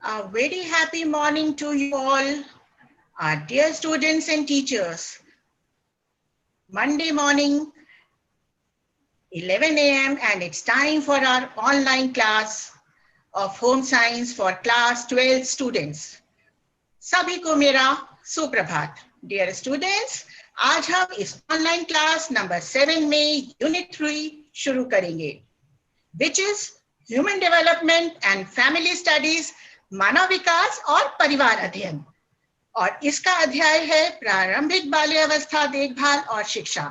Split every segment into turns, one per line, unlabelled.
A very happy morning to you all, our dear students and teachers. Monday morning, 11 a.m. and it's time for our online class of home science for class 12 students. सभी को मेरा सुप्रभात. Dear students, आज हम इस online class number 7 में unit 3 शुरू करेंगे, which is Human Development and Family Studies, मानव विकास और परिवार अध्ययन. और इसका अध्याय है प्रारंभिक बाल्यावस्था देखभाल और शिक्षा,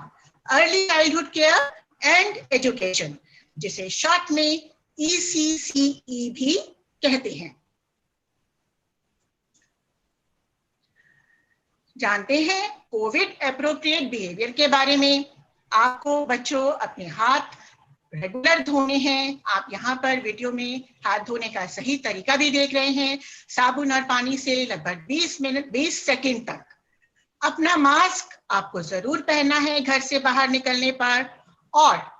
early childhood care and education, जिसे शॉर्ट में ECCE भी कहते हैं. जानते हैं कोविड एप्रोप्रिएट बिहेवियर के बारे में. आपको बच्चों अपने हाथ रेगुलर धोने हैं. आप यहाँ पर वीडियो में हाथ धोने का सही तरीका भी देख रहे हैं. साबुन और पानी से लगभग 20 सेकंड तक. अपना मास्क आपको जरूर पहनना है घर से बाहर निकलने पर, और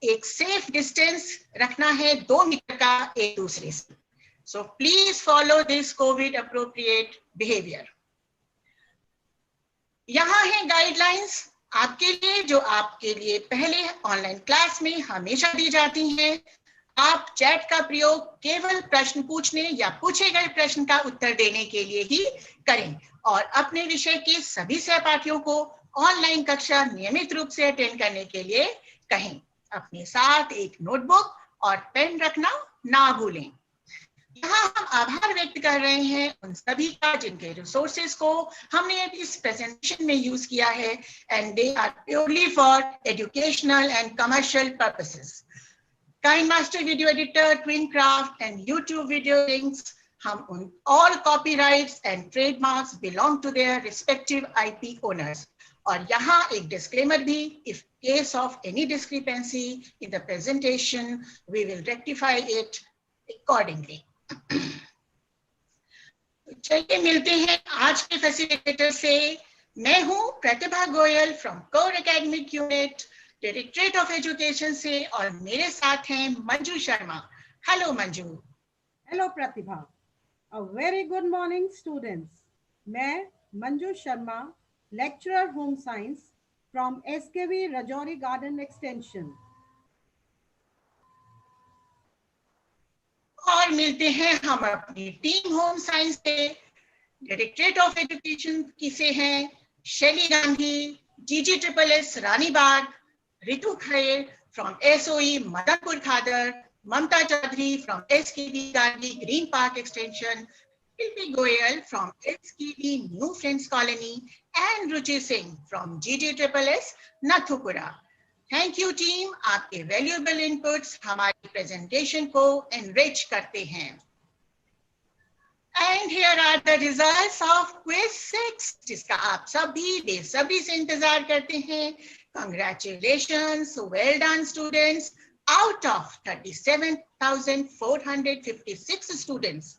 एक सेफ डिस्टेंस रखना है 2 मीटर का एक दूसरे से. So please follow this Covid appropriate behaviour. यहाँ है गाइडलाइंस आपके लिए, जो आपके लिए पहले ऑनलाइन क्लास में हमेशा दी जाती हैं. आप चैट का प्रयोग केवल प्रश्न पूछने या पूछे गए प्रश्न का उत्तर देने के लिए ही करें, और अपने विषय के सभी सहपाठियों को ऑनलाइन कक्षा नियमित रूप से अटेंड करने के लिए कहें. अपने साथ एक नोटबुक और पेन रखना ना भूलें. यहाँ हम आभार व्यक्त कर रहे हैं उन सभी का जिनके रिसोर्सेज को हमने इस प्रेजेंटेशन में यूज किया है, and they are purely for educational and commercial purposes. KineMaster video editor, TwinCraft and YouTube video links, हम उन all copyrights and trademarks belong to their respective IP owners. और यहाँ एक डिस्क्लेमर भी, if case of any discrepancy in the presentation we will rectify it accordingly. चलिए मिलते हैं आज के फैसिलिटेटर से. मैं हूं Pratibha Goyal from core academic unit, directorate of education से, और मेरे साथ हैं Manju Sharma. Hello Manju.
Hello Pratibha. A very good morning students. मैं Manju Sharma, lecturer home science from SKV Rajouri garden extension.
और मिलते हैं हम अपनी टीम होम साइंस से. डायरेक्टरेट ऑफ एजुकेशन की से हैं Shaili Gandhi, GGSSS Ranibagh, Ritu Khair from SOE Madanpur Khadar, Mamta Chaudhary from SKV Gandhi green park extension, Shilpi Goyal from SKV new friends colony, and Ruchi Singh from GGSSS Nathupura. Thank you team, आपके वैल्यूएबल इनपुट्स हमारी प्रेजेंटेशन को एनरिच करते हैं. And here are the results of quiz 6, जिसका आप सभी बेसब्री से इंतजार करते हैं. Congratulations, well done students. Out of 37,456 students,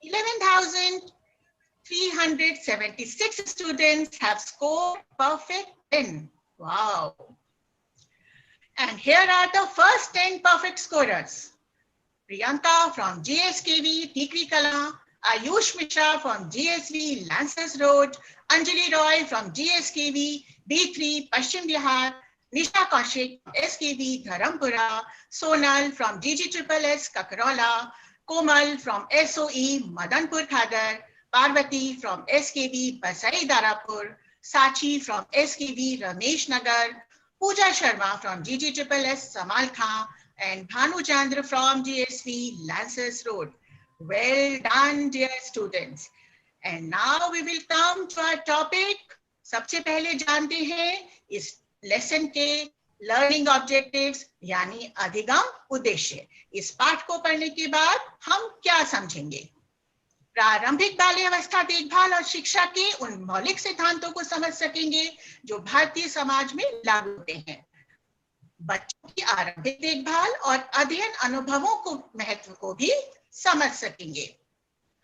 11,376 students have scored perfect 10. Wow. And here are the first 10 perfect scorers. Priyanka from GSKV Tikri Kala, Ayush Mishra from GSV Lancers Road, Anjali Roy from GSKV B3 Paschim Bihar, Nisha Kaushik from SKV Dharampura, Sonal from GGSSS Kakarala, Komal from SOE Madanpur Khadar, Parvati from SKV Basai Darapur, Sachi from SKV Ramesh Nagar, Pooja Sharma from GGSSS Samal Khan, and Bhanu Chandra from GSV Lancers Road. Well done, dear students. And now we will come to our topic. सबसे पहले जानते हैं इस lesson के learning objectives यानी अधिगम उद्देश्य. इस पाठ को पढ़ने के बाद हम क्या समझेंगे? प्रारंभिक बाल्यावस्था देखभाल और शिक्षा के उन मौलिक सिद्धांतों को समझ सकेंगे जो भारतीय समाज में लागू होते हैं. बच्चों की आरंभिक देखभाल और अध्ययन अनुभवों को महत्व को भी समझ सकेंगे.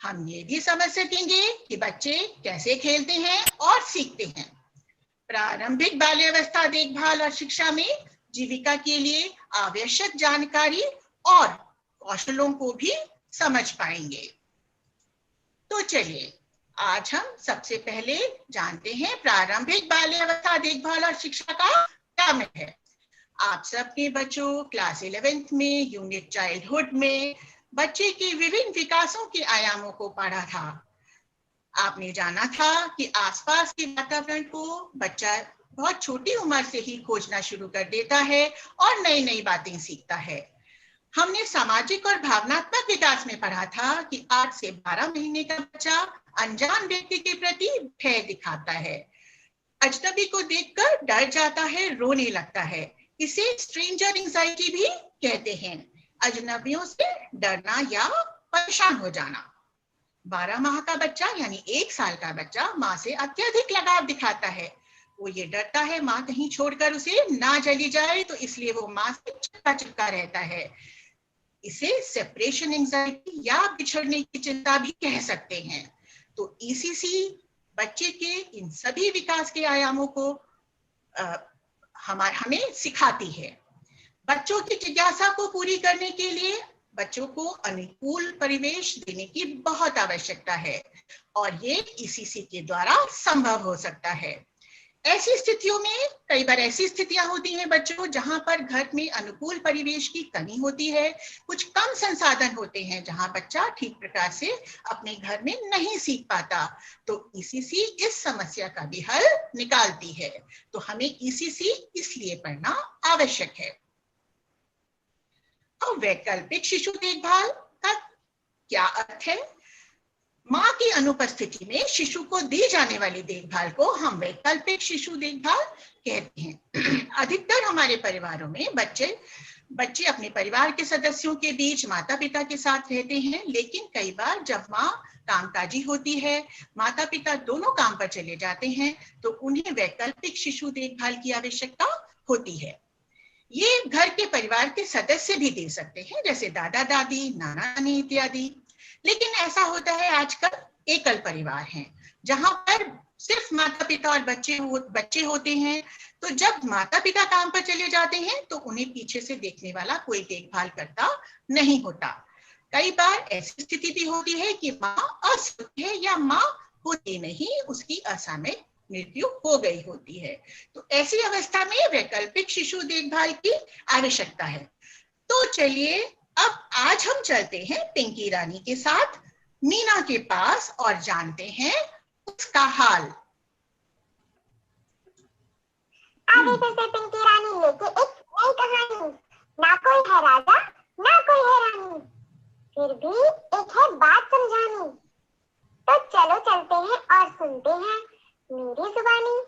हम ये भी समझ सकेंगे कि बच्चे कैसे खेलते हैं और सीखते हैं. प्रारंभिक बाल्यावस्था देखभाल और शिक्षा में जीविका के लिए आवश्यक जानकारी और कौशलों को भी समझ पाएंगे. तो चलिए आज हम सबसे पहले जानते हैं प्रारंभिक बाल्यावस्था देखभाल और शिक्षा का क्या मतलब है। आप सबके बच्चों क्लास 11th में यूनिट चाइल्डहुड में बच्चे के विभिन्न विकासों के आयामों को पढ़ा था। आपने जाना था कि आसपास के वातावरण को बच्चा बहुत छोटी उम्र से ही खोजना शुरू कर देता है और नई नई बातें सीखता है। हमने सामाजिक और भावनात्मक विकास में पढ़ा था कि 8 से 12 महीने का बच्चा अनजान व्यक्ति के प्रति भय दिखाता है, अजनबी को देखकर डर जाता है, रोने लगता है। इसे स्ट्रेंजर एंजाइटी भी कहते हैं, अजनबियों से डरना या परेशान हो जाना। 12 माह का बच्चा यानी 1 साल का बच्चा माँ से अत्यधिक लगाव दिखाता है। वो ये डरता है माँ कहीं छोड़कर उसे ना चली जाए, तो इसलिए वो माँ से चिपका चिपका रहता है। इसे सेपरेशन एंजाइटी या बिछड़ने की चिंता भी कह सकते हैं। तो ECC बच्चे के इन सभी विकास के आयामों को हमें सिखाती है। बच्चों की जिज्ञासा को पूरी करने के लिए बच्चों को अनुकूल परिवेश देने की बहुत आवश्यकता है और ये ECC के द्वारा संभव हो सकता है। ऐसी स्थितियों में कई बार ऐसी स्थितियां होती हैं बच्चों जहां पर घर में अनुकूल परिवेश की कमी होती है, कुछ कम संसाधन होते हैं जहां बच्चा ठीक प्रकार से अपने घर में नहीं सीख पाता, तो ECC इस समस्या का भी हल निकालती है। तो हमें ECC इसलिए पढ़ना आवश्यक है। और वैकल्पिक शिशु देखभाल का क्या अर्थ है? माँ की अनुपस्थिति में शिशु को दी जाने वाली देखभाल को हम वैकल्पिक शिशु देखभाल कहते हैं। अधिकतर हमारे परिवारों में बच्चे अपने परिवार के सदस्यों के बीच माता पिता के साथ रहते हैं, लेकिन कई बार जब माँ कामकाजी होती है, माता पिता दोनों काम पर चले जाते हैं, तो उन्हें वैकल्पिक शिशु देखभाल की आवश्यकता होती है। ये घर के परिवार के सदस्य भी दे सकते हैं, जैसे दादा दादी, नाना नानी इत्यादि। लेकिन ऐसा होता है आजकल एकल परिवार हैं, जहां पर सिर्फ माता पिता और बच्चे होते हैं। तो जब माता पिता काम पर चले जाते हैं तो उन्हें पीछे से देखने वाला कोई देखभाल करता नहीं होता। कई बार ऐसी स्थिति भी होती है कि माँ अस्वस्थ है या माँ होती नहीं, उसकी असामयिक मृत्यु हो गई होती है। तो ऐसी अवस्था में वैकल्पिक शिशु देखभाल की आवश्यकता है। तो चलिए अब आज हम चलते हैं पिंकी रानी के साथ मीना के पास और जानते हैं उसका हाल।
आगे फिर से पिंकी रानी लेके एक नई कहानी। ना कोई है राजा ना कोई है रानी, फिर भी एक है बात समझानी। तो चलो चलते हैं और सुनते हैं मेरी जुबानी।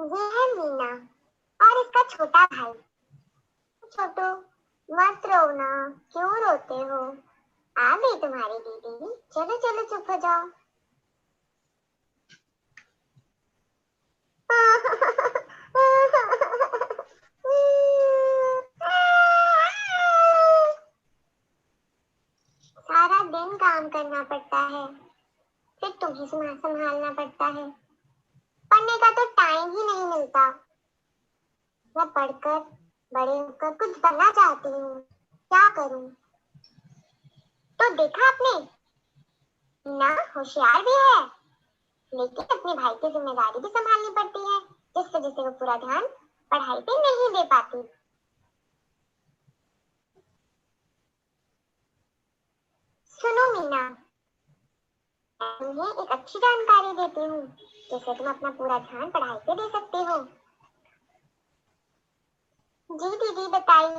ये है मीना और इसका छोटा भाई। छोटू मत रोना, क्यों रोते हो? आ गई तुम्हारी दीदी, चलो चलो चुप हो जाओ। सारा दिन काम करना पड़ता है, फिर तुम्हें संभालना पड़ता है। पढ़ने का तो टाइम ही नहीं मिलता। मैं पढ़कर बड़े होकर कुछ बनना चाहती हूँ, क्या करूँ? तो देखा आपने, ना होशियार भी है, लेकिन अपने भाई की जिम्मेदारी भी संभालनी पड़ती है, जिस वजह से वो पूरा ध्यान पढ़ाई पे नहीं दे पाती। सुनो मीना, मैं तुम्हें एक अच्छी जानकारी देती हूँ, जिससे तुम अपना पूरा ध्यान पढ़ाई पे दे सकते हो। जी दीदी बताइए,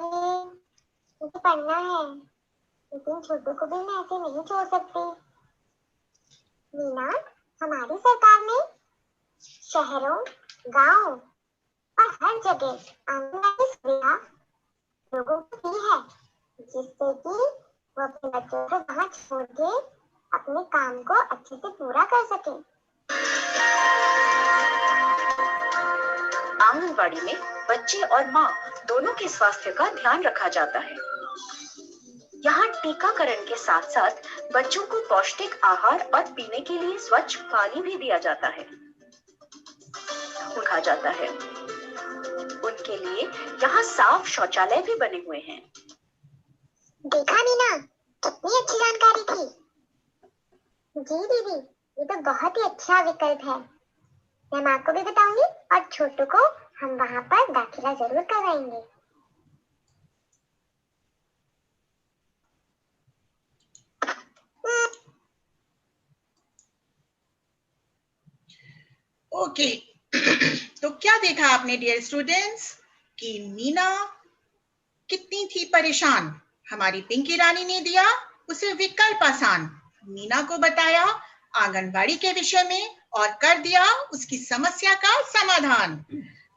मुझे पढ़ना है, लेकिन छोटू को भी मैं ऐसे नहीं छोड़ सकती। मीना, हमारी सरकार ने शहरों, गांव और हर जगह आंगनबाड़ी सुविधा लोगों को दी है, जिससे कि वो अपने बच्चों को वहां छोड़ के अपने काम को अच्छे से पूरा कर सके।
आंगनबाड़ी में बच्चे और माँ दोनों के स्वास्थ्य का ध्यान रखा जाता है। यहाँ टीकाकरण के साथ साथ बच्चों को पौष्टिक आहार और पीने के लिए स्वच्छ पानी भी दिया जाता है, रखा जाता है। उनके लिए यहाँ साफ शौचालय भी बने हुए हैं।
देखा मीना, कितनी अच्छी जानकारी थी। जी दीदी, ये तो बहुत ही अच्छा विकल्प है। मैं माँ को भी बताऊंगी और छोटू को हम वहाँ पर दाखिला जरूर करवाएंगे।
ओके तो क्या देखा आपने डियर स्टूडेंट्स कि मीना कितनी थी परेशान। हमारी पिंकी रानी ने दिया उसे विकल्प आसान, मीना को बताया आंगनबाड़ी के विषय में और कर दिया उसकी समस्या का समाधान।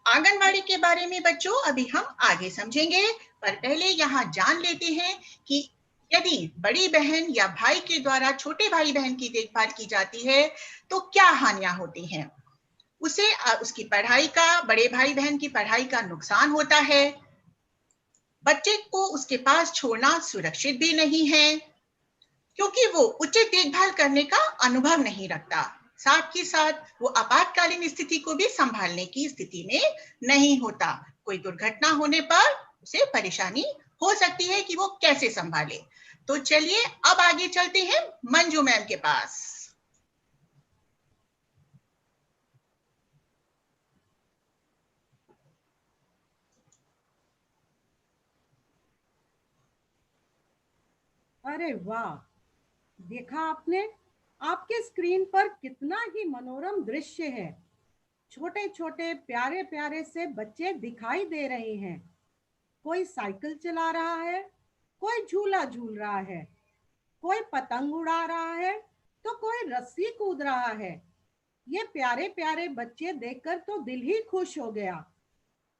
आंगनबाड़ी के बारे में बच्चों अभी हम आगे समझेंगे, पर पहले यहाँ जान लेते हैं कि यदि बड़ी बहन या भाई के द्वारा छोटे भाई बहन की देखभाल की जाती है तो क्या हानियां होती हैं। उसे उसकी पढ़ाई का, बड़े भाई बहन की पढ़ाई का नुकसान होता है, बच्चे को उसके पास छोड़ना सुरक्षित भी नहीं है क्योंकि वो उचित देखभाल करने का अनुभव नहीं रखता। साथ ही साथ वो आपातकालीन स्थिति को भी संभालने की स्थिति में नहीं होता। कोई दुर्घटना होने पर उसे परेशानी हो सकती है कि वो कैसे संभाले। तो चलिए अब आगे चलते हैं मंजू मैम के पास।
अरे वाह, देखा आपने, आपके स्क्रीन पर कितना ही मनोरम दृश्य है। छोटे छोटे प्यारे प्यारे से बच्चे दिखाई दे रहे हैं। कोई साइकिल चला रहा है, कोई झूला झूल रहा है, कोई पतंग उड़ा रहा है, तो कोई रस्सी कूद रहा है। ये प्यारे प्यारे बच्चे देखकर तो दिल ही खुश हो गया।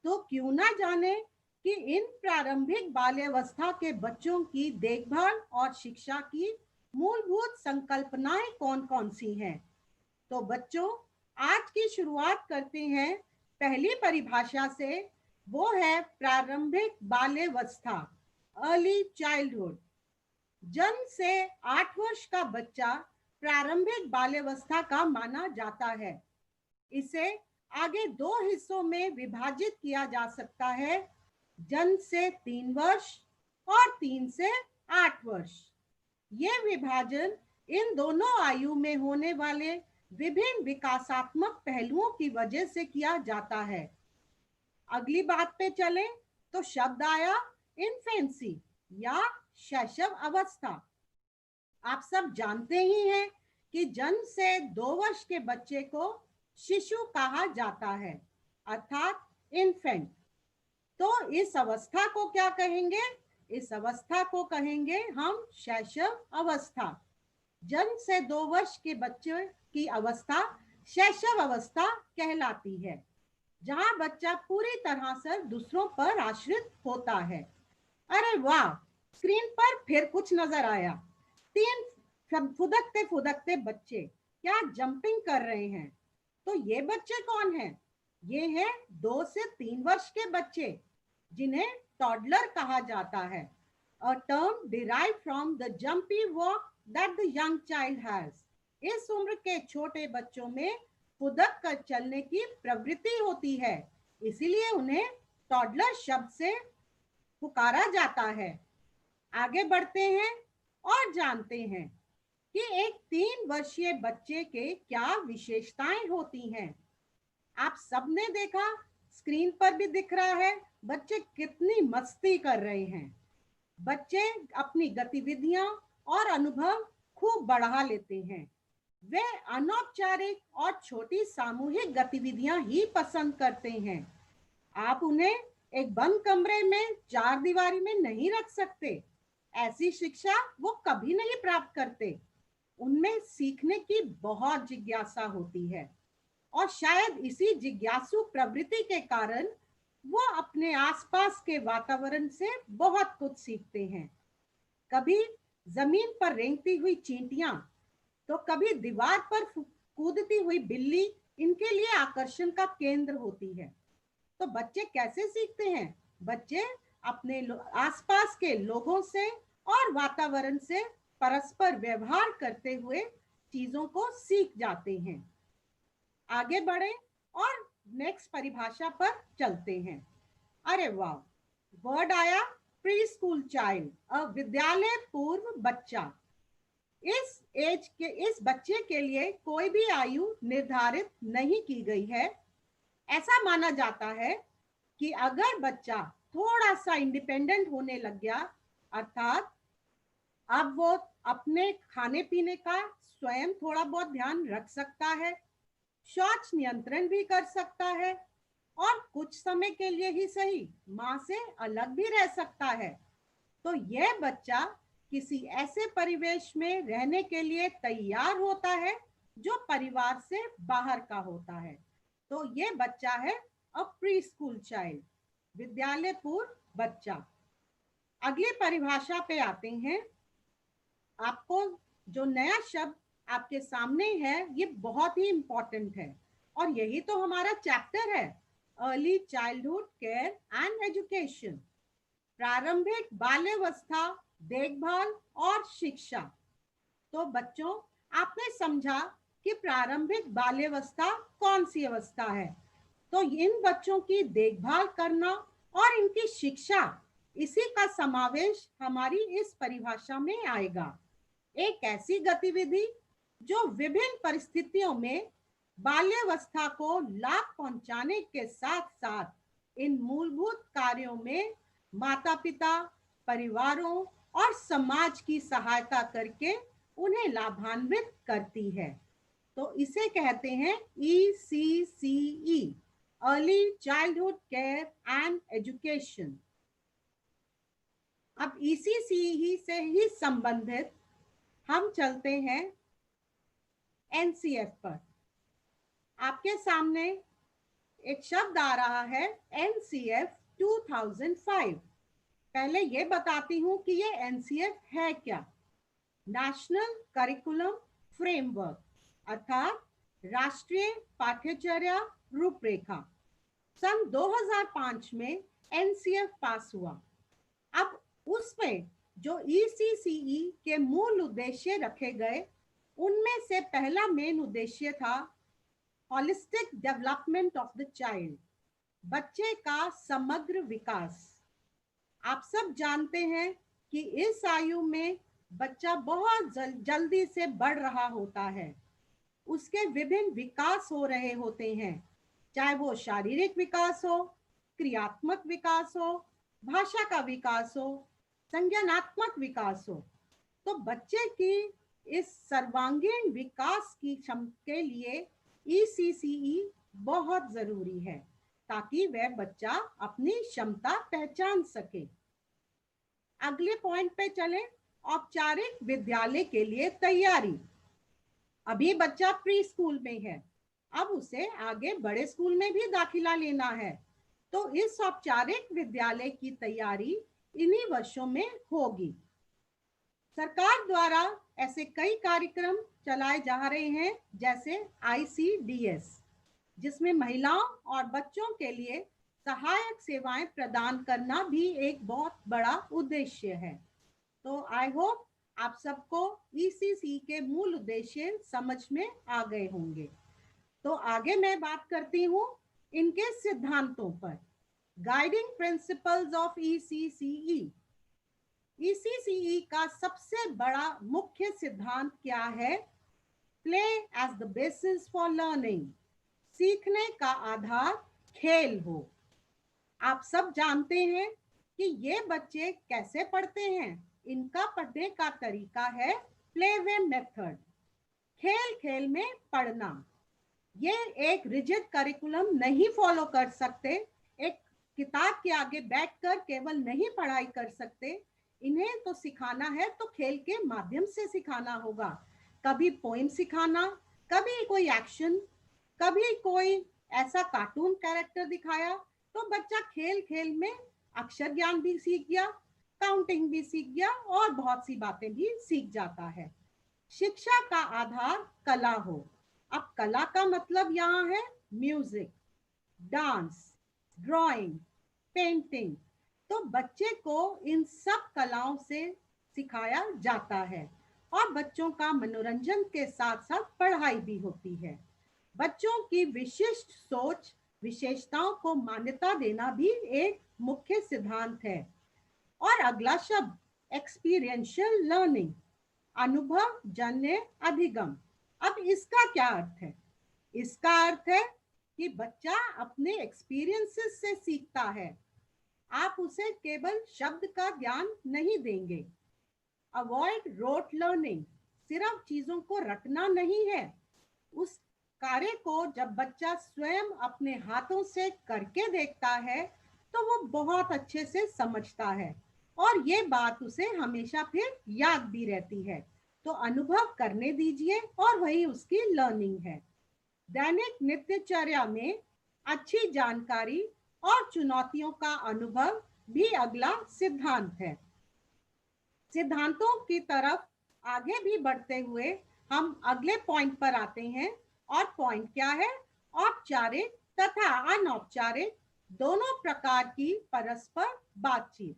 तो क्यों ना जाने कि इन प्रारंभिक बाल्यावस्था के बच्चों की देखभाल और शिक्षा की मूलभूत संकल्पनाएं कौन कौन सी हैं। तो बच्चों, आज की शुरुआत करते हैं पहली परिभाषा से। वो है प्रारंभिक बाल्यावस्था, अर्ली चाइल्डहुड। जन्म से 8 वर्ष का बच्चा प्रारंभिक बाल्यावस्था का माना जाता है। इसे आगे 2 हिस्सों में विभाजित किया जा सकता है, जन्म से 3 वर्ष और 3 से 8 वर्ष। ये विभाजन इन दोनों आयु में होने वाले विभिन्न विकासात्मक पहलुओं की वजह से किया जाता है। अगली बात पे चलें तो शब्द आया इन्फेंसी या शैशव अवस्था। आप सब जानते ही हैं कि जन्म से 2 वर्ष के बच्चे को शिशु कहा जाता है, अर्थात इन्फेंट। तो इस अवस्था को क्या कहेंगे? इस अवस्था को कहेंगे हम शैशव अवस्था। जन्म से 2 वर्ष के बच्चे की अवस्था शैशव अवस्था कहलाती है, जहां बच्चा पूरी तरह से दूसरों पर आश्रित होता है। अरे वाह, स्क्रीन पर फिर कुछ नजर आया। 3 फुदकते फुदकते बच्चे क्या जंपिंग कर रहे हैं। तो ये बच्चे कौन हैं? ये हैं 2 से 3 वर्ष के बच्चे, जिन्हें टॉडलर कहा जाता है। A term derived from the jumpy walk that the young child has. इस उम्र के छोटे बच्चों में फुदक कर चलने की प्रवृत्ति होती है, इसीलिए उन्हें टॉडलर शब्द से पुकारा जाता है। आगे बढ़ते हैं और जानते हैं कि एक 3 वर्षीय बच्चे के क्या विशेषताएं होती हैं। आप सबने देखा, स्क्रीन पर भी दिख रहा है, बच्चे कितनी मस्ती कर रहे हैं। बच्चे अपनी गतिविधियां और अनुभव खूब बढ़ा लेते हैं। वे अनौपचारिक और छोटी सामूहिक गतिविधियां ही पसंद करते हैं। आप उन्हें एक बंद कमरे में 4 दीवारी में नहीं रख सकते। ऐसी शिक्षा वो कभी नहीं प्राप्त करते। उनमें सीखने की बहुत जिज्ञासा होती है और शायद इसी जिज्ञासु प्रवृत्ति के कारण वो अपने आसपास के वातावरण से बहुत कुछ सीखते हैं। कभी जमीन पर रेंगती हुई चींटियां, तो कभी दीवार पर कूदती हुई बिल्ली इनके लिए आकर्षण का केंद्र होती है। तो बच्चे कैसे सीखते हैं? बच्चे अपने आसपास के लोगों से और वातावरण से परस्पर व्यवहार करते हुए चीजों को सीख जाते हैं। आगे बढ़े और नेक्स्ट परिभाषा पर चलते हैं। अरे वाह, वर्ड आया प्री स्कूल चाइल्ड, विद्यालय पूर्व बच्चा। इस बच्चे के लिए कोई भी आयु निर्धारित नहीं की गई है। ऐसा माना जाता है कि अगर बच्चा थोड़ा सा इंडिपेंडेंट होने लग गया, अर्थात अब वो अपने खाने पीने का स्वयं थोड़ा बहुत ध्यान रख सकता है, शौच नियंत्रण भी कर सकता है और कुछ समय के लिए ही सही माँ से अलग भी रह सकता है, तो यह बच्चा किसी ऐसे परिवेश में रहने के लिए तैयार होता है जो परिवार से बाहर का होता है। तो ये बच्चा है अ प्री स्कूल चाइल्ड, विद्यालय पूर्व बच्चा। अगली परिभाषा पे आते हैं। आपको जो नया शब्द आपके सामने है ये बहुत ही इंपॉर्टेंट है और यही तो हमारा चैप्टर है, early childhood care and education, प्रारंभिक बाल्यावस्था देखभाल और शिक्षा। तो बच्चों, आपने समझा कि प्रारंभिक बाल्यावस्था कौन सी अवस्था है, तो इन बच्चों की देखभाल करना और इनकी शिक्षा, इसी का समावेश हमारी इस परिभाषा में आएगा। एक ऐसी गतिविधि जो विभिन्न परिस्थितियों में बाल्यावस्था को लाभ पहुंचाने के साथ साथ इन मूलभूत कार्यों में माता पिता, परिवारों और समाज की सहायता करके उन्हें लाभान्वित करती है। तो इसे कहते हैं ECCE, early childhood care and education. अब ECCE से ही संबंधित हम चलते हैं NCF पर। आपके सामने एक शब्द आ रहा है NCF 2005। पहले ये बताती हूँ कि ये NCF है क्या। नेशनल करिकुलम फ्रेमवर्क, अर्थात राष्ट्रीय पाठ्यचर्या रूपरेखा। सन 2005 में NCF पास हुआ। अब उसमें जो ECCE के मूल उद्देश्य रखे गए, उनमें से पहला मेन उद्देश्य था holistic development of the child, बच्चे का समग्र विकास। आप सब जानते हैं कि इस आयु में बच्चा बहुत जल्दी से बढ़ रहा होता है, उसके विभिन्न विकास हो रहे होते हैं, चाहे वो शारीरिक विकास हो, क्रियात्मक विकास हो, भाषा का विकास हो, संज्ञानात्मक विकास हो। तो बच्चे की इस सर्वांगीण विकास की क्षमता के लिए ECCE बहुत जरूरी है ताकि वह बच्चा अपनी क्षमता पहचान सके। अगले पॉइंट पे चले, औपचारिक विद्यालय के लिए तैयारी। अभी बच्चा प्री स्कूल में है, अब उसे आगे बड़े स्कूल में भी दाखिला लेना है, तो इस औपचारिक विद्यालय की तैयारी इन्हीं वर्षों में होगी। सरकार द्वारा ऐसे कई कार्यक्रम चलाए जा रहे हैं, जैसे ICDS, जिसमें महिलाओं और बच्चों के लिए सहायक सेवाएं प्रदान करना भी एक बहुत बड़ा उद्देश्य है। तो आई होप आप सबको ECC के मूल उद्देश्य समझ में आ गए होंगे। तो आगे मैं बात करती हूँ इनके सिद्धांतों पर। Guiding principles of ECCE। ECCE का सबसे बड़ा मुख्य सिद्धांत क्या है? Play as the basis for learning, सीखने का आधार खेल हो। आप सब जानते हैं कि ये बच्चे कैसे पढ़ते हैं। इनका पढ़ने का तरीका है प्लेवे मेथड, खेल खेल में पढ़ना। ये एक रिजिड करिकुलम नहीं फॉलो कर सकते, एक किताब के आगे बैठकर केवल नहीं पढ़ाई कर सकते। इन्हें तो सिखाना है तो खेल के माध्यम से सिखाना होगा। कभी पोएम सिखाना, कभी कोई एक्शन, कभी कोई ऐसा कार्टून कैरेक्टर दिखाया, तो बच्चा खेल खेल में अक्षर ज्ञान भी सीख गया, काउंटिंग भी सीख गया और बहुत सी बातें भी सीख जाता है। शिक्षा का आधार कला हो। अब कला का मतलब यहाँ है म्यूजिक, डांस, ड्राइंग, पेंटिंग। तो बच्चे को इन सब कलाओं से सिखाया जाता है और बच्चों का मनोरंजन के साथ साथ पढ़ाई भी होती है। बच्चों की विशिष्ट सोच विशेषताओं को मान्यता देना भी एक मुख्य सिद्धांत है। और अगला शब्द एक्सपीरियंशियल लर्निंग, अनुभव जन्य अधिगम। अब इसका क्या अर्थ है? इसका अर्थ है कि बच्चा अपने एक्सपीरियंसेस से सीखता है। आप उसे केवल शब्द का ज्ञान नहीं देंगे। अवॉइड रोट लर्निंग, सिर्फ चीजों को रटना नहीं है। उस कार्य को जब बच्चा स्वयं अपने हाथों से करके देखता है तो वो बहुत अच्छे से समझता है और ये बात उसे हमेशा फिर याद भी रहती है। तो अनुभव करने दीजिए और वही उसकी लर्निंग है। दैनिक नित्यचर्या में अच्छी जानकारी और चुनौतियों का अनुभव भी अगला सिद्धांत है। सिद्धांतों की तरफ आगे भी बढ़ते हुए हम अगले पॉइंट पर आते हैं और पॉइंट क्या है? औपचारिक तथा अनौपचारिक दोनों प्रकार की परस्पर बातचीत।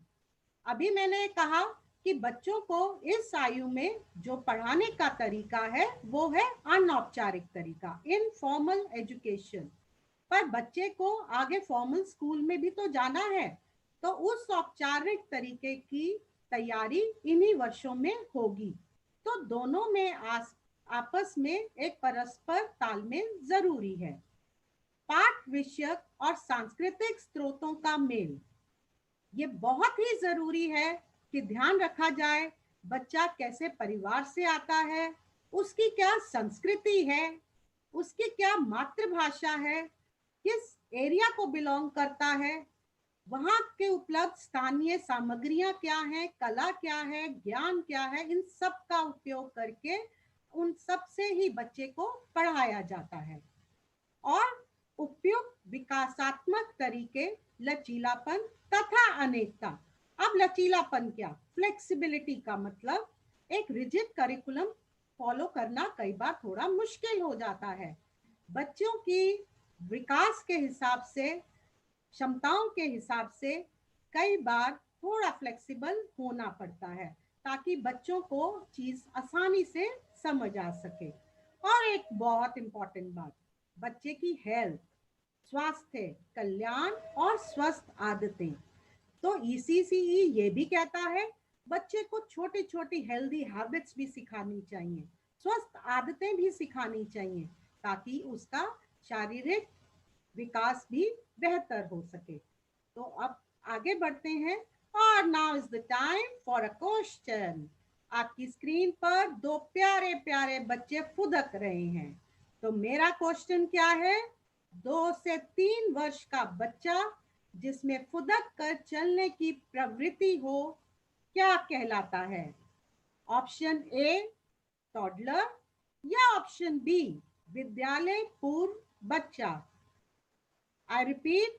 अभी मैंने कहा कि बच्चों को इस आयु में जो पढ़ाने का तरीका है वो है अनौपचारिक तरीका, इनफॉर्मल एजुकेशन। पर बच्चे को आगे फॉर्मल स्कूल में भी तो जाना है, तो उस औपचारिक तरीके की तैयारी इन्हीं वर्षों में होगी। तो दोनों में आपस में एक परस्पर तालमेल जरूरी है। पाठ विषयक और सांस्कृतिक स्रोतों का मेल, ये बहुत ही जरूरी है कि ध्यान रखा जाए बच्चा कैसे परिवार से आता है, उसकी क्या संस्कृति है, उसकी क्या मातृभाषा है, किस एरिया को बिलोंग करता है, वहां के उपलब्ध स्थानीय सामग्रियां क्या हैं, कला क्या है, ज्ञान क्या है, इन सब का उपयोग करके उन सब से ही बच्चे को पढ़ाया जाता है। और उपयुक्त विकासात्मक तरीके, लचीलापन तथा अनेकता। अब लचीलापन क्या? फ्लेक्सिबिलिटी का मतलब एक रिजिड करिकुलम फॉलो करना कई बार थोड़ा मुश्किल हो जाता है। बच्चों की विकास के हिसाब से, क्षमताओं के हिसाब से कई बार थोड़ा फ्लेक्सिबल होना पड़ता है ताकि बच्चों को चीज आसानी से समझ आ सके। और एक बहुत इंपॉर्टेंट बात, बच्चे की हेल्थ, स्वास्थ्य, कल्याण और स्वस्थ आदतें। तो ECCE ये भी कहता है बच्चे को छोटी छोटी हेल्दी हैबिट्स भी सिखानी चाहिए, स्वस्थ आदतें भी सिखानी चाहिए ताकि उसका शारीरिक विकास भी बेहतर हो सके। तो अब आगे बढ़ते हैं और now is the time for a question. आपकी स्क्रीन पर दो प्यारे प्यारे बच्चे फुदक रहे हैं। तो मेरा क्वेश्चन क्या है? 2 से 3 वर्ष का बच्चा जिसमें फुदक कर चलने की प्रवृत्ति हो क्या कहलाता है? ऑप्शन ए टॉडलर या ऑप्शन बी विद्यालय पूर्व बच्चा। I repeat,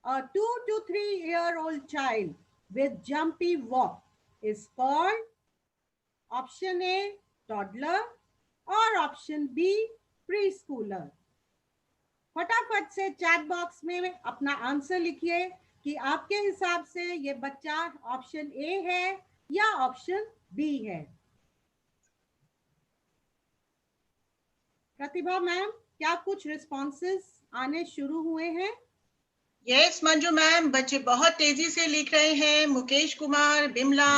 a 2 to 3-year-old child with jumpy walk is called option A toddler और option B preschooler। फटाफट से चैट बॉक्स में अपना आंसर लिखिए कि आपके हिसाब से ये बच्चा ऑप्शन ए है या ऑप्शन बी है। प्रतिभा मैम, क्या कुछ रिस्पॉन्सेस आने शुरू हुए हैं?
यस मंजू मैम, बच्चे बहुत तेजी से लिख रहे हैं। मुकेश कुमार, बिमला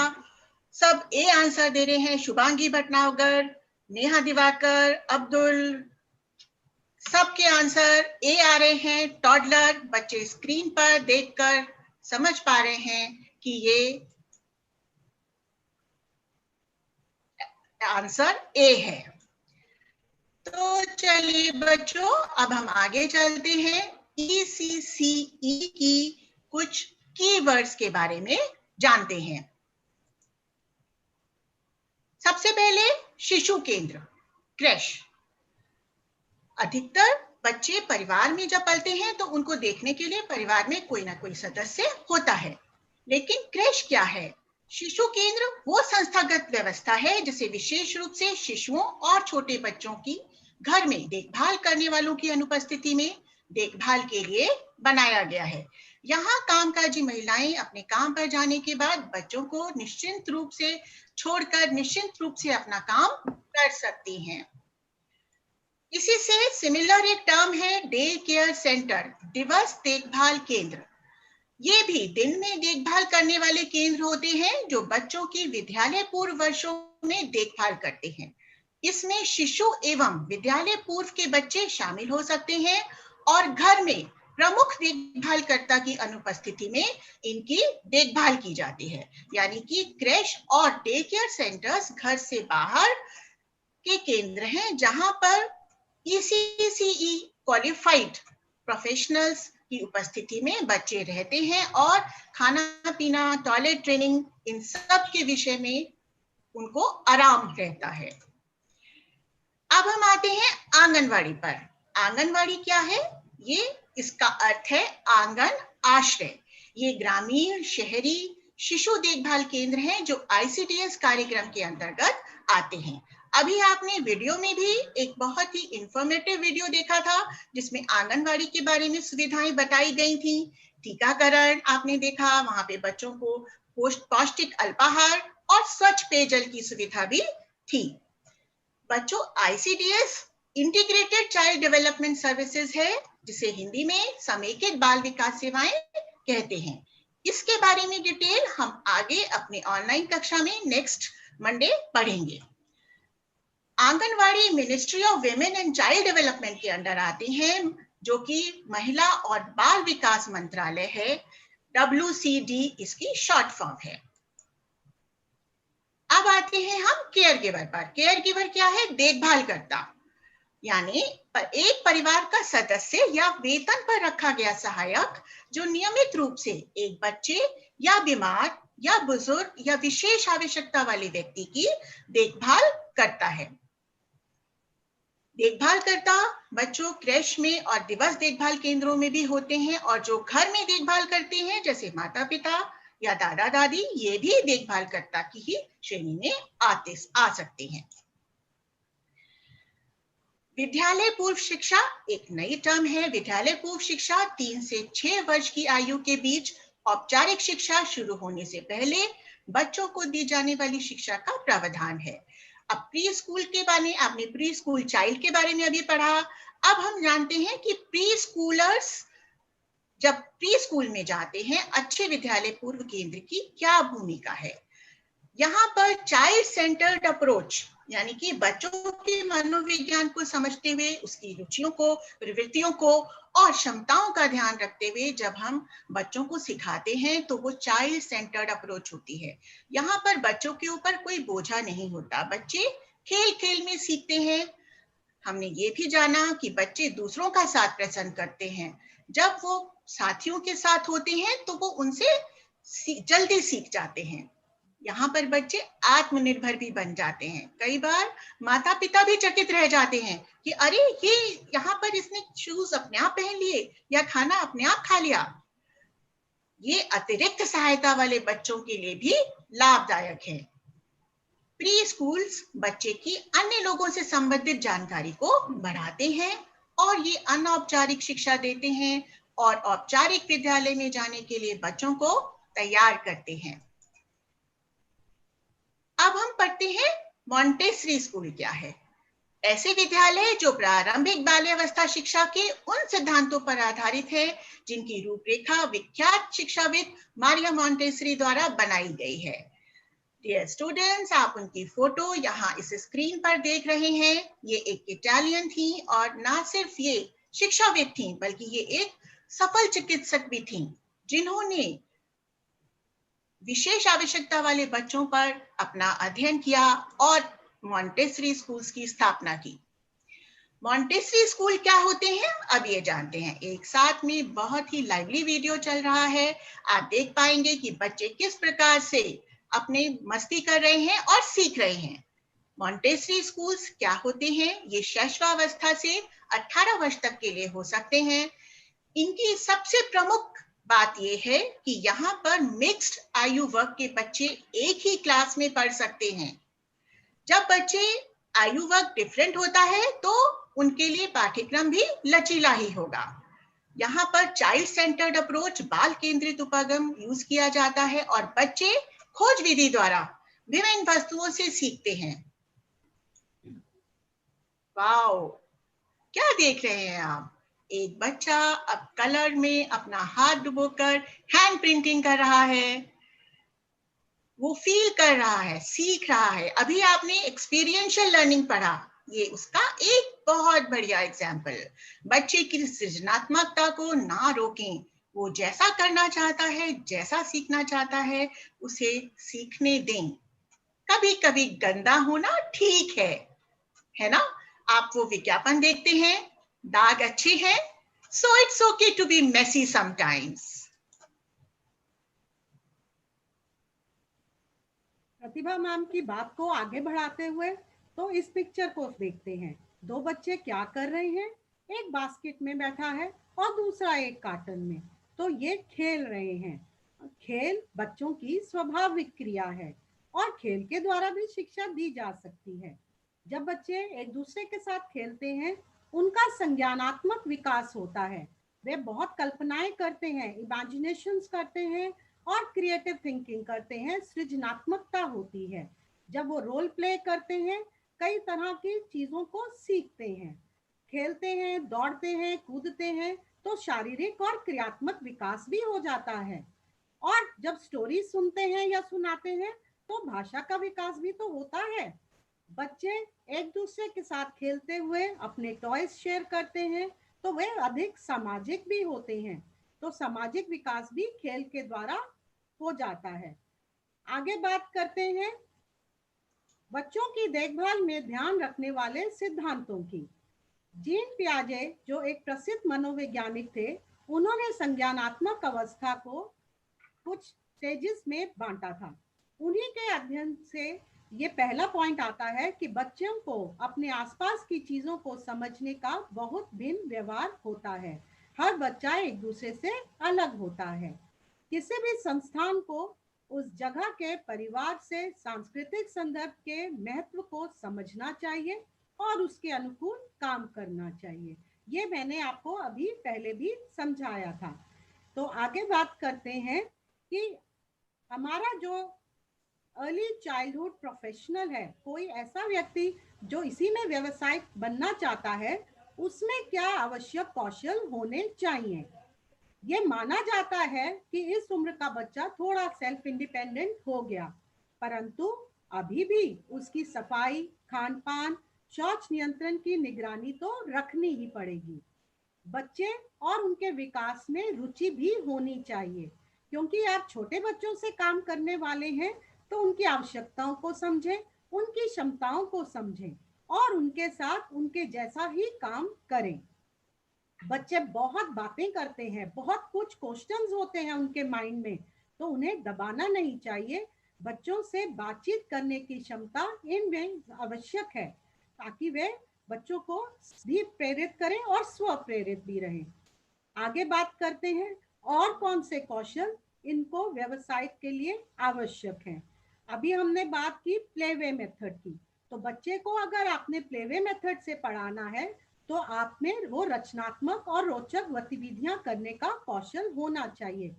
सब ए आंसर दे रहे हैं। शुभांगी भटनागर, नेहा दिवाकर, अब्दुल, सबके आंसर ए आ रहे हैं। टॉडलर, बच्चे स्क्रीन पर देखकर समझ पा रहे हैं कि ये आंसर ए है। तो चलिए बच्चों, अब हम आगे चलते हैं ECCE की कुछ कीवर्ड्स के बारे में जानते हैं। सबसे पहले शिशु केंद्र, क्रैश। अधिकतर बच्चे परिवार में जब पलते हैं तो उनको देखने के लिए परिवार में कोई ना कोई सदस्य होता है, लेकिन क्रैश क्या है? शिशु केंद्र वो संस्थागत व्यवस्था है जिसे विशेष रूप से शिशुओं और छोटे बच्चों की घर में देखभाल करने वालों की अनुपस्थिति में देखभाल के लिए बनाया गया है। यहाँ कामकाजी महिलाएं अपने काम पर जाने के बाद बच्चों को निश्चिंत रूप से छोड़कर निश्चिंत रूप से अपना काम कर सकती हैं। इसी से सिमिलर एक टर्म है डे केयर सेंटर, दिवस देखभाल केंद्र। ये भी दिन में देखभाल करने वाले केंद्र होते हैं जो बच्चों की विद्यालय पूर्व वर्षों में देखभाल करते हैं। इसमें शिशु एवं विद्यालय पूर्व के बच्चे शामिल हो सकते हैं और घर में प्रमुख देखभालकर्ता की अनुपस्थिति में इनकी देखभाल की जाती है। यानी कि क्रैश और डे केयर सेंटर्स घर से बाहर के केंद्र हैं जहां पर ECCE क्वालिफाइड प्रोफेशनल्स की उपस्थिति में बच्चे रहते हैं और खाना पीना, टॉयलेट ट्रेनिंग, इन सब के विषय में उनको आराम रहता है। अब हम आते हैं आंगनवाड़ी पर। आंगनवाड़ी क्या है? ये इसका अर्थ है आंगन आश्रय। ये ग्रामीण शहरी शिशु देखभाल केंद्र हैं जो ICDS कार्यक्रम के अंतर्गत आते हैं। अभी आपने वीडियो में भी एक बहुत ही इंफॉर्मेटिव वीडियो देखा था जिसमें आंगनवाड़ी के बारे में सुविधाएं बताई गई थी। टीकाकरण आपने देखा, वहां पे बच्चों को पौष्टिक अल्पाहार और स्वच्छ पेयजल की सुविधा भी थी। बच्चों, ICDS integrated child development services है जिसे हिंदी में समेकित बाल विकास सेवाएं कहते हैं। इसके बारे में डिटेल हम आगे अपने ऑनलाइन कक्षा में नेक्स्ट मंडे पढ़ेंगे। Anganwadi ministry of women and child development के अंडर आती हैं जो कि महिला और बाल विकास मंत्रालय है। WCD इसकी शॉर्ट फॉर्म है। अब आते हैं हम केयर गिवर पर। केयर गिवर क्या है? देखभाल करता, यानी एक परिवार का सदस्य या वेतन पर रखा गया सहायक जो नियमित रूप से एक बच्चे या बीमार या बुजुर्ग या विशेष आवश्यकता वाले व्यक्ति की देखभाल करता है। देखभालकर्ता बच्चों क्रैश में और दिवस देखभाल केंद्रों में भी होते हैं और जो घर में देखभाल करते हैं जैसे माता पिता या दादा दादी, ये भी देखभालकर्ता की ही श्रेणी में आ सकते हैं। विद्यालय पूर्व शिक्षा एक नई टर्म है। विद्यालय पूर्व शिक्षा 3 से 6 वर्ष की आयु के बीच औपचारिक शिक्षा शुरू होने से पहले बच्चों को दी जाने वाली शिक्षा का प्रावधान है। अब प्री स्कूल के बारे में आपने प्री स्कूल चाइल्ड के बारे में अभी पढ़ा। अब हम जानते हैं कि प्री स्कूलर्स जब प्री स्कूल में जाते हैं, अच्छे विद्यालय पूर्व केंद्र की क्या भूमिका है। यहाँ पर चाइल्ड सेंटर्ड अप्रोच, यानी कि बच्चों के मनोविज्ञान को समझते हुए उसकी रुचियों को, प्रवृत्तियों को और क्षमताओं का ध्यान रखते हुए जब हम बच्चों को सिखाते हैं तो वो चाइल्ड सेंटर्ड अप्रोच होती है। यहाँ पर बच्चों के ऊपर कोई बोझा नहीं होता, बच्चे खेल खेल में सीखते हैं। हमने ये भी जाना कि बच्चे दूसरों का साथ पसंद करते हैं। जब वो साथियों के साथ होते हैं तो वो उनसे जल्दी सीख जाते हैं। यहाँ पर बच्चे आत्मनिर्भर भी बन जाते हैं। कई बार माता पिता भी चकित रह जाते हैं कि अरे ये यहाँ पर इसने शूज अपने आप पहन लिए या खाना अपने आप खा लिया। ये अतिरिक्त सहायता वाले बच्चों के लिए भी लाभदायक है। प्री स्कूल्स बच्चे की अन्य लोगों से संबंधित जानकारी को बढ़ाते हैं और ये अनौपचारिक शिक्षा देते हैं और औपचारिक विद्यालय में जाने के लिए बच्चों को तैयार करते हैं। अब हम पढ़ते हैं मॉन्टेसरी स्कूल क्या है। ऐसे विद्यालय जो प्रारंभिक बाल्यावस्था शिक्षा के उन सिद्धांतों पर आधारित है जिनकी रूपरेखा विख्यात शिक्षाविद मारिया मॉन्टेसरी द्वारा बनाई गई है। डियर स्टूडेंट्स, आप उनकी फोटो यहाँ इस स्क्रीन पर देख रहे हैं। ये एक इटालियन थी और ना सिर्फ ये शिक्षाविद थी बल्कि ये एक सफल चिकित्सक भी थी जिन्होंने विशेष आवश्यकता वाले बच्चों पर अपना अध्ययन किया और मॉन्टेसरी स्कूल्स की स्थापना की। मॉन्टेसरी स्कूल क्या होते हैं अब ये जानते हैं। एक साथ में बहुत ही लाइवली वीडियो चल रहा है। आप देख पाएंगे कि बच्चे किस प्रकार से अपने मस्ती कर रहे हैं और सीख रहे हैं। मॉन्टेसरी स्कूल्स क्या होते हैं? ये शैशवावस्था से 18 वर्ष तक के लिए हो सकते हैं। इनकी सबसे प्रमुख बात यह है कि यहाँ पर मिक्स्ड आयु वर्ग के बच्चे एक ही क्लास में पढ़ सकते हैं। जब बच्चे आयु वर्ग डिफरेंट होता है तो उनके लिए पाठ्यक्रम भी लचीला ही होगा। यहाँ पर चाइल्ड सेंटर्ड अप्रोच, बाल केंद्रित उपागम यूज किया जाता है और बच्चे खोज विधि द्वारा विभिन्न वस्तुओं से सीखते हैं। वाओ, क्या देख रहे हैं आप? एक बच्चा अब कलर में अपना हाथ डुबोकर हैंड प्रिंटिंग कर रहा है, वो फील कर रहा है, सीख रहा है। अभी आपने एक्सपीरियंशियल लर्निंग पढ़ा, ये उसका एक बहुत बढ़िया एग्जाम्पल। बच्चे की सृजनात्मकता को ना रोकें, वो जैसा करना चाहता है, जैसा सीखना चाहता है, उसे सीखने दें। कभी कभी गंदा होना ठीक है ना? आप वो विज्ञापन देखते हैं, दाग अच्छे हैं, so it's okay to be messy sometimes.
Pratibha ma'am की बात को आगे बढ़ाते हुए तो इस पिक्चर को देखते हैं। दो बच्चे क्या कर रहे हैं? एक बास्केट में बैठा है और दूसरा एक कार्टन में। तो ये खेल रहे हैं। खेल बच्चों की स्वाभाविक क्रिया है और खेल के द्वारा भी शिक्षा दी जा सकती है। जब बच्चे एक दूसरे के साथ खेलते हैं, उनका संज्ञानात्मक विकास होता है। वे बहुत कल्पनाएं करते हैं, इमेजिनेशंस करते हैं और क्रिएटिव थिंकिंग करते हैं, सृजनात्मकता होती है। जब वो रोल प्ले करते हैं, कई तरह की चीजों को सीखते हैं, खेलते हैं, दौड़ते हैं, कूदते हैं, तो शारीरिक और क्रियात्मक विकास भी हो जाता है। और जब स्टोरी सुनते हैं या सुनाते हैं, तो भाषा का विकास भी तो होता है। बच्चे एक दूसरे के साथ खेलते हुए अपने टॉयज शेयर करते हैं, तो वे अधिक सामाजिक भी होते हैं। तो सामाजिक विकास भी खेल के द्वारा हो जाता है। आगे बात करते हैं बच्चों की देखभाल में ध्यान रखने वाले सिद्धांतों की। जीन पियाजे, जो एक प्रसिद्ध मनोवैज्ञानिक थे, उन्होंने संज्ञानात्मक अवस्था को कुछ स्टेजेस में बांटा था। उन्हीं के अध्ययन से ये पहला पॉइंट आता है कि बच्चों को अपने आसपास की चीजों को समझने का बहुत भिन्न व्यवहार होता है। हर बच्चा एक दूसरे से अलग होता है। किसी भी संस्थान को उस जगह के परिवार से सांस्कृतिक संदर्भ के महत्व को समझना चाहिए और उसके अनुकूल काम करना चाहिए। ये मैंने आपको अभी पहले भी समझाया था। तो आगे बात करते हैं कि हमारा जो अर्ली चाइल्डहुड प्रोफेशनल है, कोई ऐसा व्यक्ति जो इसी में व्यवसायिक बनना चाहता है, उसमें क्या आवश्यक कौशल होने चाहिए? ये माना जाता है कि इस उम्र का बच्चा थोड़ा सेल्फ इंडिपेंडेंट हो गया, परंतु अभी भी उसकी सफाई, खान पान, शौच नियंत्रण की निगरानी तो रखनी ही पड़ेगी। बच्चे और उनके विकास में रुचि भी होनी चाहिए, क्योंकि आप छोटे बच्चों से काम करने वाले हैं, तो उनकी आवश्यकताओं को समझें, उनकी क्षमताओं को समझें और उनके साथ उनके जैसा ही काम करें। बच्चे बहुत बातें करते हैं, बहुत कुछ क्वेश्चंस होते हैं उनके माइंड में, तो उन्हें दबाना नहीं चाहिए। बच्चों से बातचीत करने की क्षमता इनमें आवश्यक है, ताकि वे बच्चों को भी प्रेरित करें और स्व प्रेरित भी रहें। आगे बात करते हैं और कौन से कौशल इनको व्यवसाय के लिए आवश्यक हैं। अभी हमने बात की प्लेवे मेथड की। तो बच्चे को अगर आपने प्लेवे मेथड से पढ़ाना है, तो आप में वो रचनात्मक और रोचक गतिविधियां करने का कौशल होना चाहिए।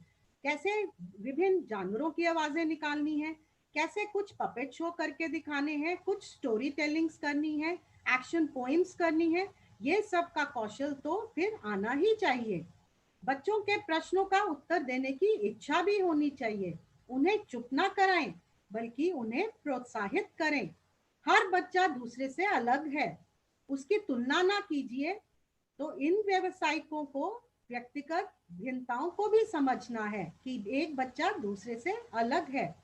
कैसे विभिन्न जानवरों की आवाजें निकालनी है, कैसे कुछ पपेट शो करके दिखाने हैं, कुछ स्टोरी टेलिंग्स करनी है, एक्शन पोएम्स करनी है, ये सब का कौशल तो फिर आना ही चाहिए। बच्चों के प्रश्नों का उत्तर देने की इच्छा भी होनी चाहिए। उन्हें चुप ना कराएं, बल्कि उन्हें प्रोत्साहित करें। हर बच्चा दूसरे से अलग है, उसकी तुलना ना कीजिए। तो इन व्यवसायिकों को व्यक्तिगत भिन्नताओं को भी समझना है कि एक बच्चा दूसरे से अलग है।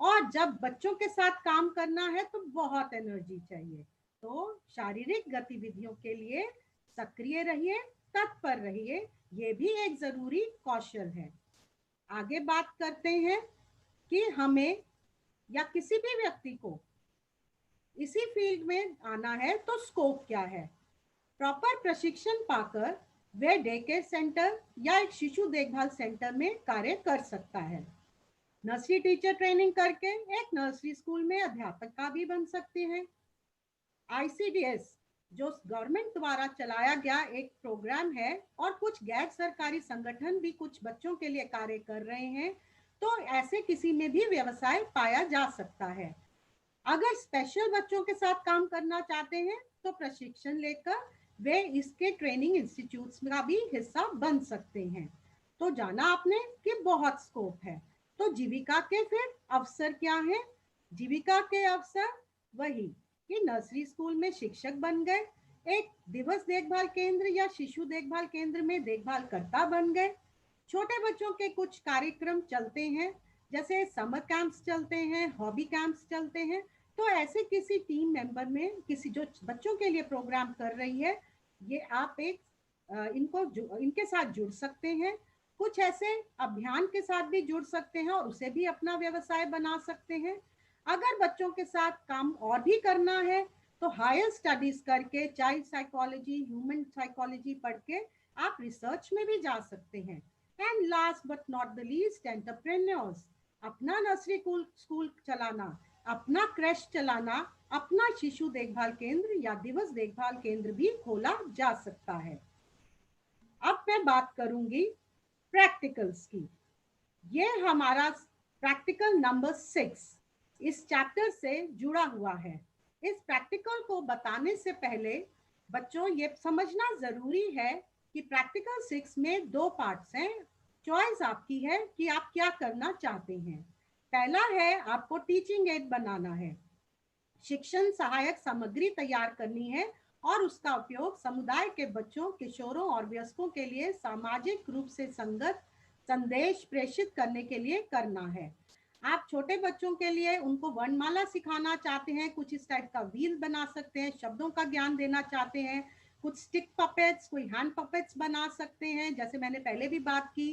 और जब बच्चों के साथ काम करना है तो बहुत एनर्जी चाहिए। तो शारीरिक गतिविधियों के लिए सक्रिय रहिए, तत्पर रहिए, ये भी एक जरूरी कौशल है। आगे बात करते हैं कि हमें या किसी भी व्यक्ति को इसी फील्ड में आना है तो स्कोप क्या है। प्रॉपर प्रशिक्षण पाकर वे डे केयर सेंटर या एक शिशु देखभाल सेंटर में कार्य कर सकता है। नर्सरी टीचर ट्रेनिंग करके एक नर्सरी स्कूल में अध्यापक का भी बन सकते हैं। ICDS जो गवर्नमेंट द्वारा चलाया गया एक प्रोग्राम है और कुछ गैर सरकारी संगठन भी कुछ बच्चों के लिए कार्य कर रहे हैं, तो ऐसे किसी में भी व्यवसाय पाया जा सकता है। अगर स्पेशल बच्चों के साथ काम करना चाहते हैं तो प्रशिक्षण लेकर वे इसके ट्रेनिंग इंस्टीट्यूट्स का भी हिस्सा बन सकते हैं। तो जाना आपने कि बहुत स्कोप है। तो जीविका के फिर अवसर क्या है? जीविका के अवसर वही कि नर्सरी स्कूल में शिक्षक बन गए, एक दिवस देखभाल केंद्र या शिशु देखभाल केंद्र में देखभालकर्ता बन गए, छोटे बच्चों के कुछ कार्यक्रम चलते हैं जैसे समर कैंप्स चलते हैं, हॉबी कैंप्स चलते हैं, तो ऐसे किसी टीम मेंबर में किसी जो बच्चों के लिए प्रोग्राम कर रही है, ये आप एक इनके साथ जुड़ सकते हैं। कुछ ऐसे अभियान के साथ भी जुड़ सकते हैं और उसे भी अपना व्यवसाय बना सकते हैं। अगर बच्चों के साथ काम और भी करना है तो हायर स्टडीज करके चाइल्ड साइकोलॉजी, ह्यूमन साइकोलॉजी पढ़ के आप रिसर्च में भी जा सकते हैं। And last but not the least, entrepreneurs. अपना नर्सरी स्कूल चलाना, अपना क्रैश चलाना, अपना शिशु देखभाल केंद्र या दिवस देखभाल केंद्र भी खोला जा सकता है। अब मैं बात करूंगी प्रैक्टिकल्स की। ये हमारा प्रैक्टिकल नंबर 6 इस चैप्टर से जुड़ा हुआ है। इस प्रैक्टिकल को बताने से पहले बच्चों ये समझना जरूरी है कि प्रैक्टिकल 6 में 2 पार्ट्स हैं। चॉइस आपकी है कि आप क्या करना चाहते हैं। पहला है आपको टीचिंग एड बनाना है, शिक्षण सहायक सामग्री तैयार करनी है और उसका उपयोग समुदाय के बच्चों, किशोरों और वयस्कों के लिए सामाजिक रूप से संगत संदेश प्रेषित करने के लिए करना है। आप छोटे बच्चों के लिए उनको वर्णमाला सिखाना चाहते हैं, कुछ इस टाइप का व्हील बना सकते हैं, शब्दों का ज्ञान देना चाहते हैं, कुछ स्टिक पपेट्स, कोई हैंड पपेट्स बना सकते हैं, जैसे मैंने पहले भी बात की।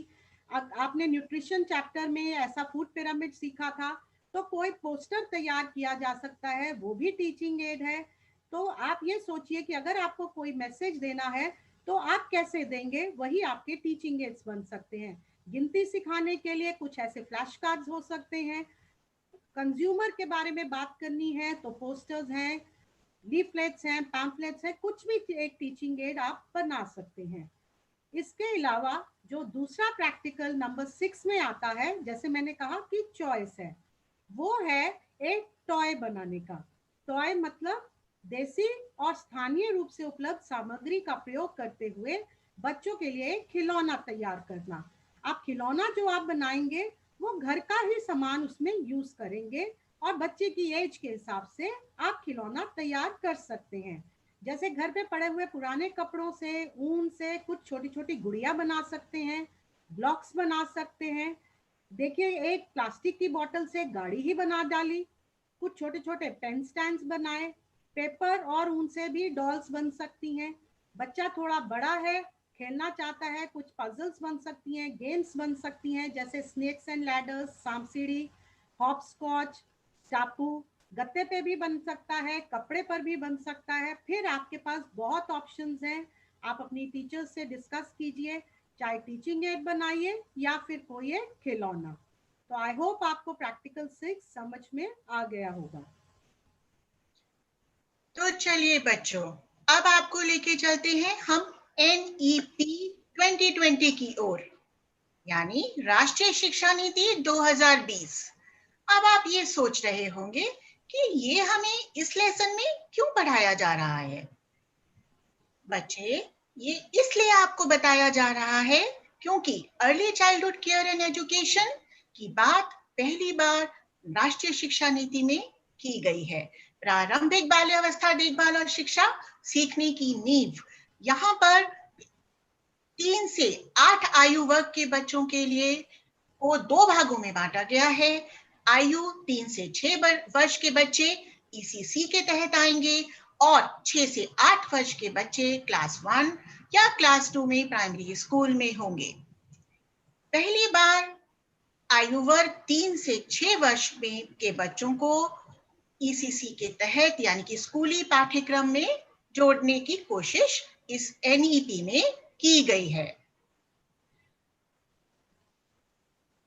आपने न्यूट्रिशन चैप्टर में ऐसा फूड पिरामिड सीखा था, तो कोई पोस्टर तैयार किया जा सकता है, वो भी टीचिंग एड है। तो आप ये सोचिए कि अगर आपको कोई मैसेज देना है तो आप कैसे देंगे, वही आपके टीचिंग एड्स बन सकते हैं। गिनती सिखाने के लिए कुछ ऐसे फ्लैश कार्ड्स हो सकते हैं। कंज्यूमर के बारे में बात करनी है तो पोस्टर्स हैं, लीफलेट्स हैं, पैम्फलेट्स हैं, कुछ भी एक टीचिंग एड आप बना सकते हैं। इसके अलावा जो दूसरा प्रैक्टिकल नंबर 6 में आता है, जैसे मैंने कहा कि चॉइस है, वो है एक टॉय बनाने का। टॉय मतलब देसी और स्थानीय रूप से उपलब्ध सामग्री का प्रयोग करते हुए बच्चों के लिए एक खिलौना तैयार करना। आप खिलौना जो आप बनाएंगे वो घर का ही सामान उसमें यूज करेंगे और बच्चे की एज के हिसाब से आप खिलौना तैयार कर सकते हैं। जैसे घर पे पड़े हुए पुराने कपड़ों से, ऊन से कुछ छोटी छोटी गुड़िया बना सकते हैं, ब्लॉक्स बना सकते हैं। देखिए, एक प्लास्टिक की बोतल से गाड़ी ही बना डाली, कुछ छोटे छोटे पेन स्टैंड्स बनाए, पेपर और ऊन से भी डॉल्स बन सकती हैं। बच्चा थोड़ा बड़ा है, खेलना चाहता है, कुछ पजल्स बन सकती हैं, गेम्स बन सकती हैं, जैसे स्नेक्स एंड लैडर्स, सांप सीढ़ी, हॉप स्कॉच, टापू। गत्ते पे भी बन सकता है, कपड़े पर भी बन सकता है। फिर आपके पास बहुत ऑप्शंस हैं, आप अपनी टीचर्स से डिस्कस कीजिए, चाहे टीचिंग एड बनाइए या फिर कोई एक खिलौना। तो आई होप आपको प्रैक्टिकल 6 समझ में आ गया होगा।
तो चलिए बच्चों, अब आपको लेके चलते हैं हम NEP 2020 की ओर, यानी राष्ट्रीय शिक्षा नीति 2020। अब आप ये सोच रहे होंगे कि ये हमें इस लेसन में क्यों पढ़ाया जा रहा है। बच्चे, ये इसलिए आपको बताया जा रहा है क्योंकि early childhood care and education की बात पहली बार राष्ट्रीय शिक्षा नीति में की गई है। प्रारंभिक बाल्यावस्था देखभाल और शिक्षा सीखने की नींव, यहाँ पर 3 से 8 आयु वर्ग के बच्चों के लिए को 2 भागों में बांटा गया है। आयु 3 से 6 वर्ष के बच्चे ECC के तहत आएंगे और 6 से 8 वर्ष के बच्चे क्लास 1 या क्लास 2 में प्राइमरी स्कूल में होंगे। पहली बार आयु वर्ग 3 से 6 वर्ष में के बच्चों को ECC के तहत यानी कि स्कूली पाठ्यक्रम में जोड़ने की कोशिश इस NEP में की गई है।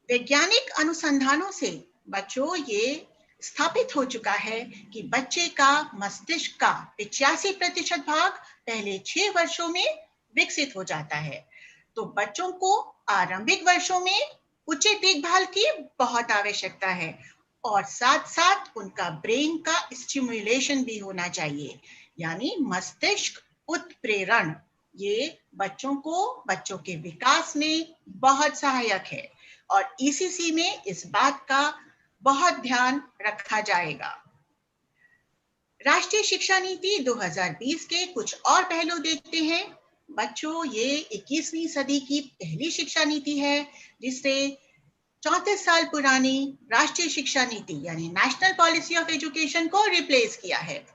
वैज्ञानिक अनुसंधानों से बच्चों ये स्थापित हो चुका है कि बच्चे का मस्तिष्क का 85% भाग पहले 6 वर्षों में विकसित हो जाता है। तो बच्चों को आरंभिक वर्षों में उचित देखभाल की बहुत आवश्यकता है और साथ-साथ उनका ब्रेन का स्टिमुलेशन भी होना चाहिए, यानी मस्तिष्क उत्प्रेरण। ये बच्चों के विकास में बहुत सहायक है और ईसीसी में इस बात का बहुत ध्यान रखा जाएगा। राष्ट्रीय शिक्षा नीति 2020 के कुछ और पहलू देखते हैं। बच्चों, ये 21वीं सदी की पहली शिक्षा नीति है जिससे 34 साल पुरानी राष्ट्रीय शिक्षा नीति यानी नेशनल पॉलिसी ऑफ एजुकेशन को रिप्लेस किया है।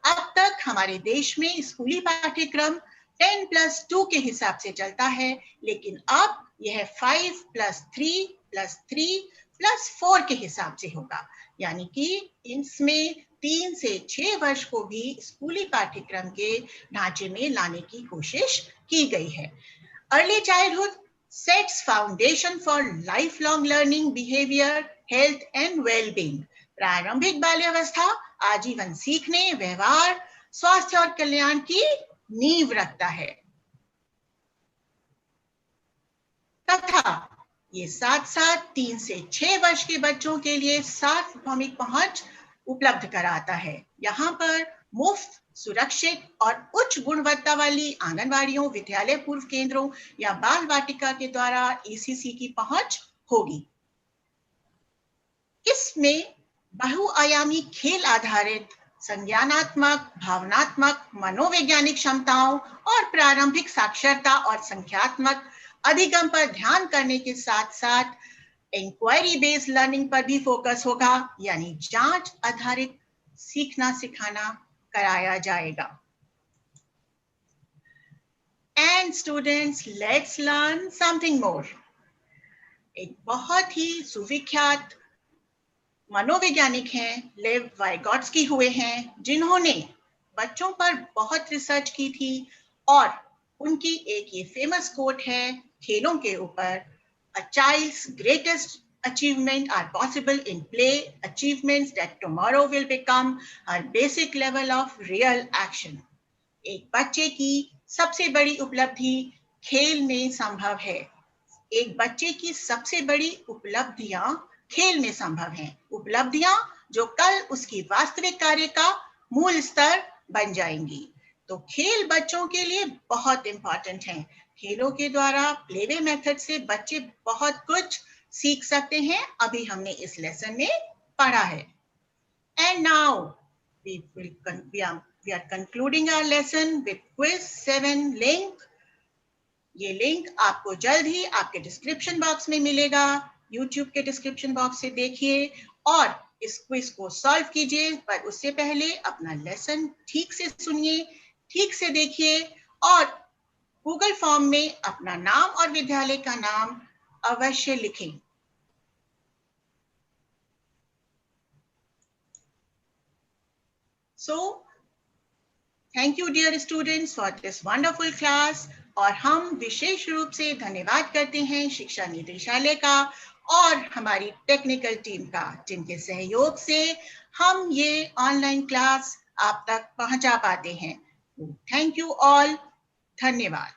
अब तक हमारे देश में स्कूली पाठ्यक्रम 10+2 के हिसाब से चलता है, लेकिन अब यह 5+3+3+4 के हिसाब से होगा, यानी कि इसमें 3 से 6 वर्ष को भी स्कूली पाठ्यक्रम के ढांचे में लाने की कोशिश की गई है। Early childhood sets foundation for lifelong learning, behavior, health and well-being. प्रारंभिक बाल्यावस्था आजीवन सीखने, व्यवहार, स्वास्थ्य और कल्याण की नींव रखता है तथा ये साथ-साथ 3 से 6 वर्ष के बच्चों के लिए सार्वभौमिक पहुंच उपलब्ध कराता है। यहाँ पर मुफ्त, सुरक्षित और उच्च गुणवत्ता वाली आंगनवाड़ियों, विद्यालय पूर्व केंद्रों या बाल वाटिका के द्वारा ईसीसी की पहुंच होगी। इसमें बहुआयामी खेल आधारित संज्ञानात्मक, भावनात्मक, मनोवैज्ञानिक क्षमताओं और प्रारंभिक साक्षरता और संख्यात्मक अधिगम पर ध्यान करने के साथ-साथ इंक्वायरी बेस्ड लर्निंग पर भी फोकस होगा, यानी जांच आधारित सीखना सिखाना कराया जाएगा। And students, let's learn something more. एक बहुत ही सुविख्यात मनोवैज्ञानिक हैं, लेव वाइगोट्स्की हुए हैं, जिन्होंने बच्चों पर बहुत रिसर्च की थी और उनकी एक ये फेमस कोट है खेलों के ऊपर, A child's greatest achievement are possible in play, achievements that tomorrow will become her basic level of real action. एक बच्चे की सबसे बड़ी उपलब्धि खेल में संभव है। एक बच्चे की सबसे बड़ी उपलब्धियां खेल में संभव हैं। उपलब्धियां जो कल उसकी वास्तविक कार्य का मूल स्तर बन जाएंगी। तो खेल बच्चों के लिए बहुत इंपॉर्टेंट है। खेलों के द्वारा प्लेवे मेथड से बच्चे बहुत कुछ सीख सकते हैं। अभी हमने इस लेसन में पढ़ा है। And now we are concluding our lesson with quiz 7 link. ये लिंक आपको जल्द ही आपके डिस्क्रिप्शन बॉक्स में मिलेगा। YouTube के डिस्क्रिप्शन बॉक्स से देखिए और इस क्विज को सॉल्व कीजिए, पर उससे पहले अपना लेसन ठीक से सुनिए, ठीक से देखिए और गूगल फॉर्म में अपना नाम और विद्यालय का नाम अवश्य लिखें। So, thank you dear students for this wonderful class। और हम विशेष रूप से धन्यवाद करते हैं शिक्षा निदेशालय का और हमारी टेक्निकल टीम का, जिनके सहयोग से हम ये ऑनलाइन क्लास आप तक पहुंचा पाते हैं। Thank you all. धन्यवाद।